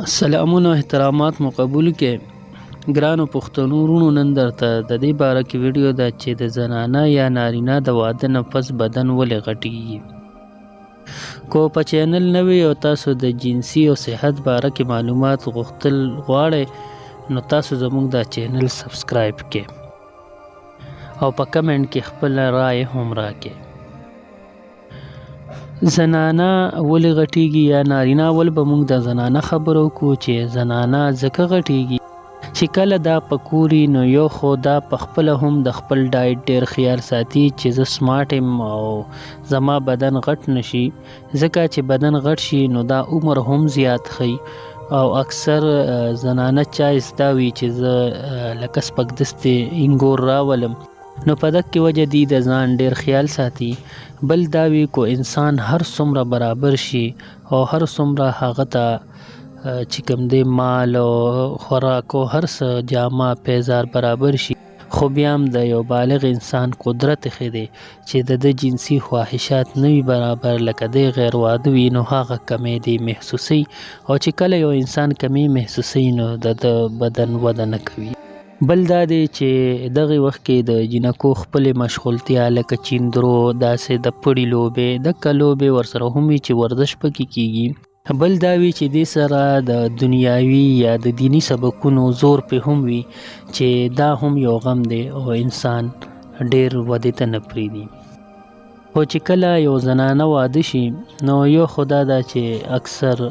سلامونه او احترامات مو قبول کړئ. ګرانو پښتنو وروڼو، نن درته د دې باره کې ویډیو ده چې د زنانه یا نارینه د واده نه پس بدن ولې غټیږي. کو په چینل نوی او تاسو د جنسي او صحت باره کې معلومات غوښتل غواړئ، نو تاسو زموږ دا چینل سبسکرایب کړئ او په کمنټ کې خپل رائے هم راکړئ. زنانه ولې غټیږي یا نارینه؟ ول به موږ د زنانه خبرو کو چې زنانه ځکه غټیږي چې کله دا پکوري نو یو خو دا پخپله هم د خپل ډایټ ډیر خیال ساتي چې زه سمارټ یم او زما بدن غټ نشي. ځکه چې بدن غټ شي نو دا عمر هم زیات خي او اکثر زنانه چایس دا وي چې زه لکه سپک دستې انګور راولم، نو په دغه وجه دی د ځان ډیر خیال ساتي. بل دا وی کو انسان هر څومره برابر شي او هر څومره هغه ته چې کوم دی مال او خوراک او هر څه جامه پیزار برابر شي، خو بیا هم د یو بالغ انسان قدرت ښه دی چې د جنسي خواهشات نه وي برابر، لکه دی غیر واده وي نو هغه کمی دی محسوسي، او چې کله یو انسان کمی محسوسي نو د بدن وده نه کوي. بل دا دی چې دغه وخت کې د جنکو خپل مشغولتیا لکه چیندرو، داسې د پړی لوبې د کلوبې ورسره هم چې ورزش پکې کیږي. بل دا وی چې د سره د دنیاوی یا د دینی سبقونو زور په هم وي چې دا هم یو غم دی او انسان ډیر وده ته نه پریږدي. خو چې کله یو زنانه واده شي نو یو خدا دا چې اکثر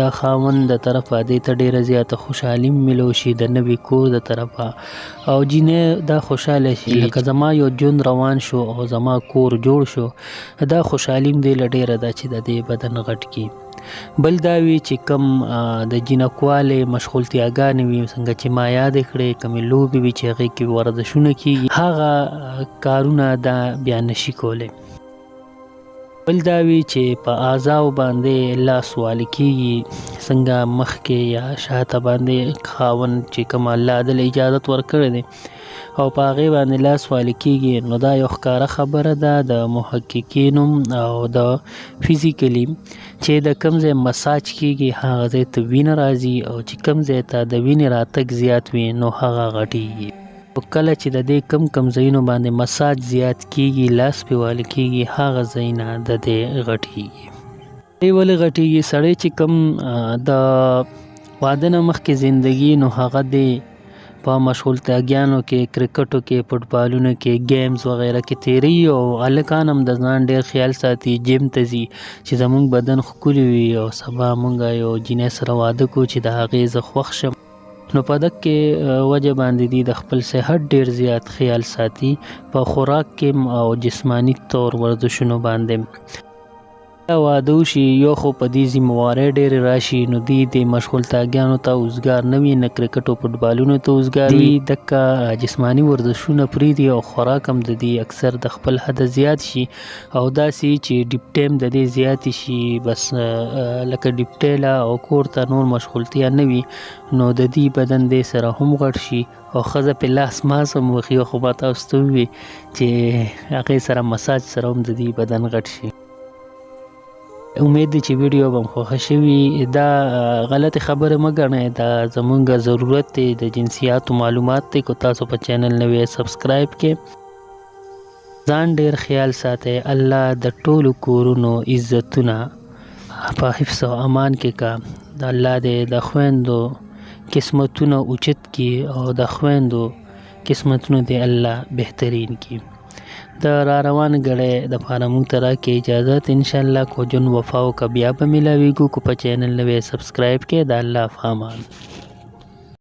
د خاوند د طرفه دې ته ډیره زیاته خوشحالي ملو شي د نوي کور د طرفه، او جینې دا خوشاله شي لکه زما یو ژوند روان شو او زما کور جوړ شو. دا خوشحالي دې لډیره ده چې د دې بدن غټ کی. بل دا وی چې کم د جنکواله مشغولتیاګانې وي څنګه چې ما یاد کړې، کمی لوبي وي چې هغه کې ورزشونه کیږي، هغه کارونه دا بیا نشي کوله. بل دا وی چې په اعضاء باندې لاس وال کیږي، څنګه مخ کې یا شاته باندې خاوند چې کوم الله د اجازه ورکړي دي او په هغه باندې لاس وال کیږي، نو دا یو ښکاره خبره ده د محققینو او د فزیکلی چې د کوم ځای مساج کیږي هغه ځای ته وینه راځي، او چې کوم ځای ته د وینې راتګ زیات وي نو هغه غټیږي. کله چې د دې کم ځایونو باندې مساج زیات کیږي، لاس په وال کیږي، هغه ځایونه د دې غټیږي. ای ولې غټیږي؟ سړی چې کم د واده نه مخکې زندگی نو هغه دی په مشغولتیاګانو کې، کرکټو کې، فوټبالونو کې، گیمز وغیرہ کې تیری، او الکان هم د ځان ډیر خیال ساتي، جیم ته ځي چې زموږ بدن ښکلی وي او سبا مونږ یو جینۍ سره واده کو چې د هغې زه خوښ شم. نو په دغه کې وجه باندې دی د خپل صحت ډیر زیات خیال ساتي په خوراک کې او جسمانی طور ورزشونو باندې. واده وشي یو خو په دې ذمہوارۍ ډېرې راشي نو دی د مشغولتیاګانو ته اوزګار نه وي، نه کرکټ او فوټبالونو ته اوزګار وي، دکه جسمانی ورزشونه پرېږدي او خوراک هم د دې اکثر د خپل حد زیات شي، او داسې چې ډیپ ټایم د دې زیات شي، بس لکه ډیپ ټیله او کور ته نور مشغولتیا نه وي، نو د دې بدن دې سره هم غټ شي او ښځه په لاس ماس هم وخي. خو ما تاسو ته ووي چې هغې سره مساج سره هم د دې بدن غټ شي. امید دی چې ویډیو به خوښه شوي. دا غلط خبره مه ګڼئ، دا زمونږ ضرورت دی د جنسیاتو معلومات دی. کو تاسو په چینل نوی سبسکرایب کې ځان ډیر خیال ساتئ. الله د ټولو کورونو عزتونه په حفظ او امان کې کا. د الله دې د خویندو قسمتونه اوچت کی او د خویندو قسمتونه دې الله بهترین کی. د را روان غړې د پاره مونږ ته راکې اجازه، ان شاء الله کو جن وفاو کا بیا به ملاویږو. کو په چینل نوی سبسکرایب کې د الله فامان.